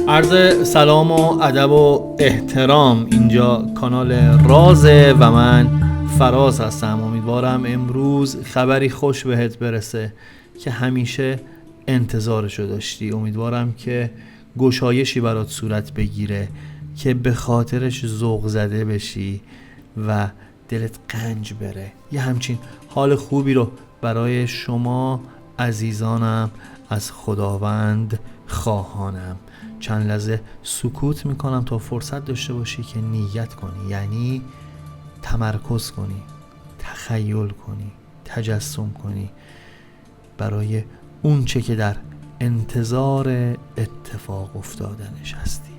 عرض سلام و ادب و احترام. اینجا کانال رازه و من فراز هستم. امیدوارم امروز خبری خوش بهت برسه که همیشه انتظارشو داشتی. امیدوارم که گشایشی برات صورت بگیره که به خاطرش ذوق زده بشی و دلت قنج بره. یه همچین حال خوبی رو برای شما عزیزانم از خداوند خواهانم. چند لحظه سکوت میکنم تا فرصت داشته باشی که نیت کنی، یعنی تمرکز کنی، تخیل کنی، تجسم کنی برای اون چه که در انتظار اتفاق افتادنش هستی.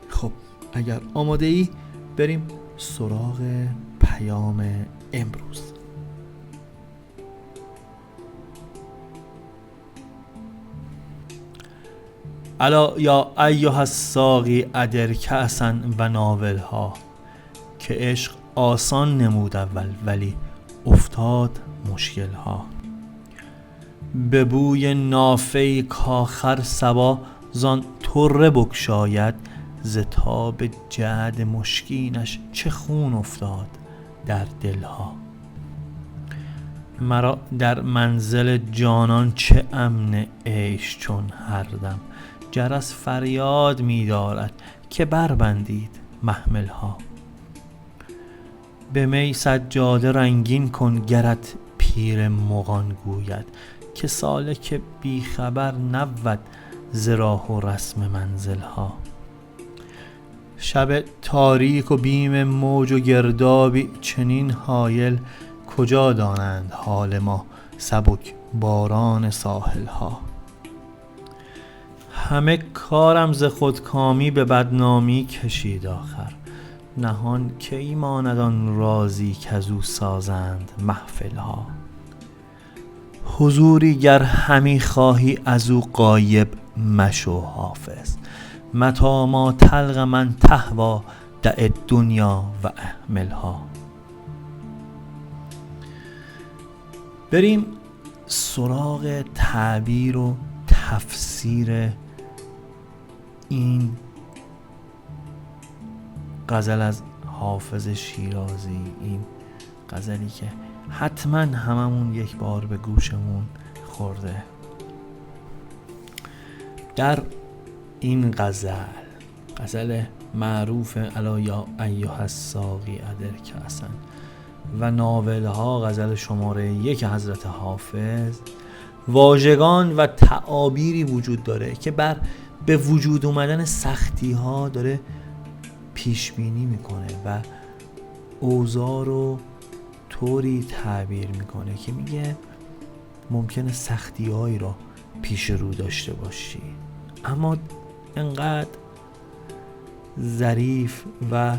خب اگر آماده ای بریم سراغ پیام امروز. الا یا ایها الساقی ادر کأسا و ناولها، که عشق آسان نمود اول ولی افتاد مشکلها. به بوی نافه کاخر صبا زان طره بگشاید، ز تاب جعد مشکینش چه خون افتاد در دلها. مرا در منزل جانان چه امن عیش چون هر دم، جرس فریاد می دارد که بربندید محملها. به می سجاده رنگین کن گرت پیر مغان گوید، که سالک بی خبر نبود ز راه و رسم منزلها. شب تاریک و بیم موج و گردابی چنین حایل، کجا دانند حال ما سبک باران ساحلها. همه کارم ز خودکامی به بدنامی کشید آخر، نهان کی ماند آن رازی کزو سازند محفلها. حضوری گر همی خواهی ازو غایب مشو حافظ، متی ما تلق من تهوی دع الدنیا و اهملها. بریم سراغ تعبیر و تفسیر این غزل از حافظ شیرازی. این غزلی که حتما هممون یک بار به گوشمون خورده. در این غزل معروف الا یا ایها الساقی ادر کأسا و ناولها، غزل شماره 1 حضرت حافظ، واژگان و تعابیری وجود داره که به وجود اومدن سختی ها داره پیش بینی میکنه و اوضاع رو طوری تعبیر میکنه که میگه ممکنه سختی هایی رو پیش رو داشته باشی، اما انقدر ظریف و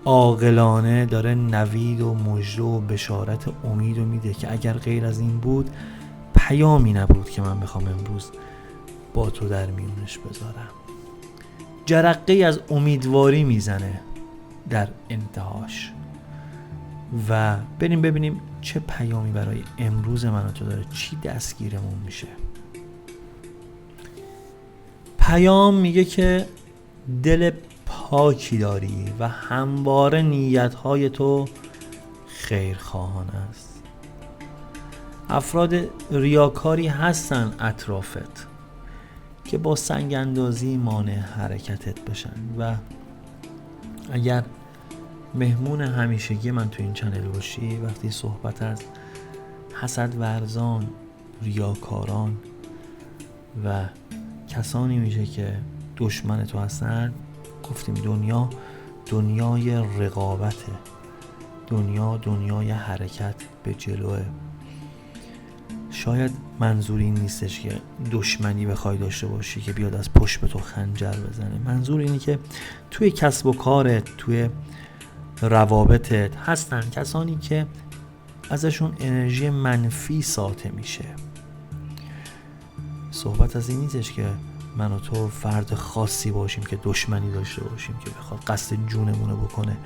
عاقلانه داره نوید و مژده و بشارت امید رو میده که اگر غیر از این بود پیامی نبود که من بخوام امروز با تو در میونش بذارم. جرقه‌ای از امیدواری میزنه در انتهاش و بریم ببینیم چه پیامی برای امروز من و تو داره، چی دستگیرمون میشه. پیام میگه که دل پاکی داری و همواره نیتهای تو خیرخواهانه است. افراد ریاکاری هستن اطرافت که با سنگ اندازی مانع حرکتت بشن و اگر مهمون همیشگی من تو این چنل باشی، وقتی صحبت از حسد ورزان، ریاکاران و کسانی میشه که دشمن تو هستن، گفتیم دنیا دنیای رقابته، دنیای حرکت به جلوه. شاید منظور این نیستش که دشمنی بخوای داشته باشی که بیاد از پشت به تو خنجر بزنه. منظور اینه که توی کسب و کارت، توی روابطت هستن کسانی که ازشون انرژی منفی ساطع میشه. صحبت از این نیستش که من و تو فرد خاصی باشیم که دشمنی داشته باشیم که بخواد قصد جونمونو بکنه.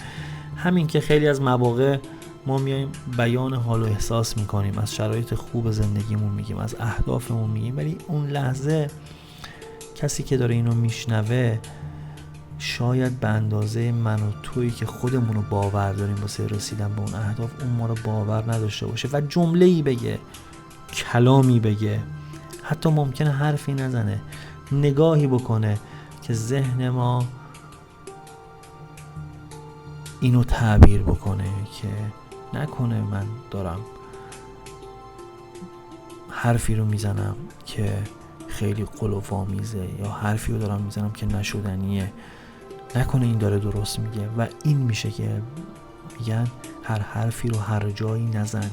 همین که خیلی از مواقع ما میایم بیان حال و احساس میکنیم، از شرایط خوب زندگیمون میگیم، از اهدافمون میگیم، ولی اون لحظه کسی که داره اینو میشنوه شاید به اندازه من و تویی که خودمونو باور داریم واسه رسیدن به اون اهداف، اون ما رو باور نداشته باشه و جمله‌ای بگه، کلامی بگه، حتی ممکنه حرفی نزنه، نگاهی بکنه که ذهن ما اینو تعبیر بکنه که نکنه من دارم حرفی رو میزنم که خیلی قلوف‌آمیزه یا حرفی رو دارم میزنم که نشدنیه، نکنه این داره درست میگه. و این میشه که میگن هر حرفی رو هر جایی نزن،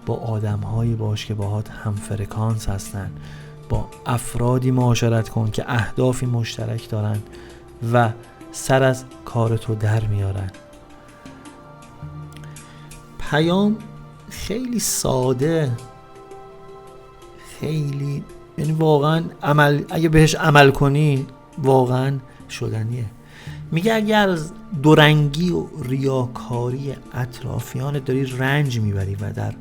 با آدم‌هایی باش که باهات هم فرکانس هستن، با افرادی معاشرت کن که اهدافی مشترک دارن و سر از کارتو در میارن. پیام خیلی ساده، خیلی یعنی واقعا اگه بهش عمل کنی واقعا شدنیه. میگه اگر از دورنگی و ریاکاری اطرافیان داری رنج میبری و در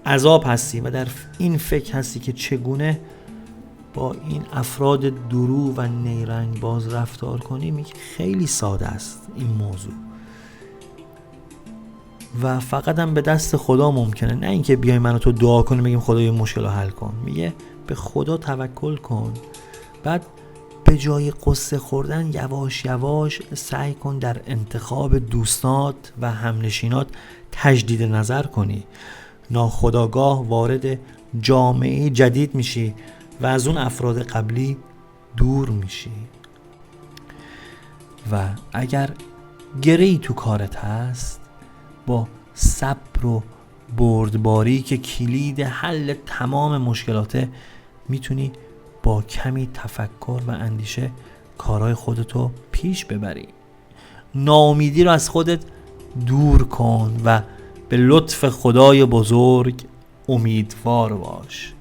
عذاب هستی و در این فکر هستی که چگونه با این افراد درو و نیرنگ باز رفتار کنی، میگه خیلی ساده است این موضوع و فقط هم به دست خدا ممکنه. نه اینکه بیای من و تو دعا کنیم بگیم خدای مشکل رو حل کن، میگه به خدا توکل کن، بعد به جای قصه خوردن یواش یواش سعی کن در انتخاب دوستات و همنشینات تجدید نظر کنی. ناخودآگاه وارد جامعه جدید میشی و از اون افراد قبلی دور میشی. و اگر گره‌ای تو کارت هست، با صبر و بردباری که کلید حل تمام مشکلاته، میتونی با کمی تفکر و اندیشه کارهای خودتو پیش ببری. ناامیدی رو از خودت دور کن و به لطف خدای بزرگ امیدوار باش.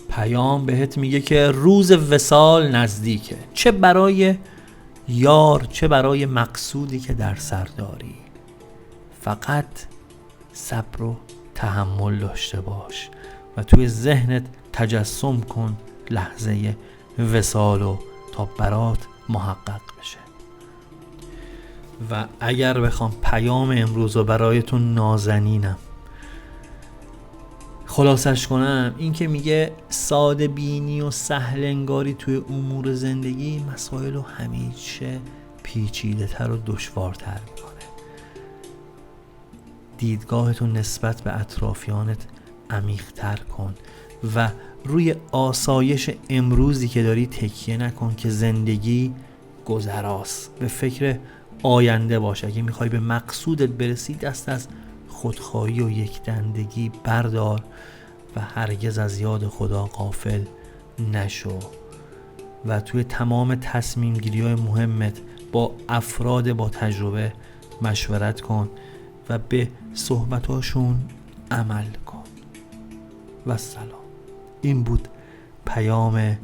پیام بهت میگه که روز وصال نزدیکه، چه برای یار چه برای مقصودی که در سر داری. فقط صبر و تحمل داشته باش و توی ذهنت تجسم کن لحظه وصالو تا برات محقق بشه. و اگر بخوام پیام امروز رو برایتون نازنینم خلاصش کنم، این که میگه ساده بینی و سهل انگاری توی امور زندگی مسائل رو همیشه پیچیده تر و دشوارتر میکنه. دیدگاهتون نسبت به اطرافیانت عمیق تر کن و روی آسایش امروزی که داری تکیه نکن که زندگی گذراست. به فکر آینده باش. اگه میخوای به مقصودت برسی، دست از خودخواهی و یک دندگی بردار و هرگز از یاد خدا غافل نشو. و توی تمام تصمیم گیری های مهمت با افراد با تجربه مشورت کن و به صحبتاشون عمل کن. و سلام. این بود پیام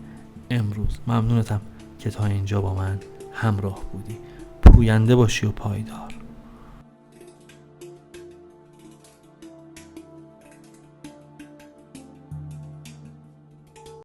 امروز. ممنونتم که تا اینجا با من همراه بودی. پوینده باشی و پایدار.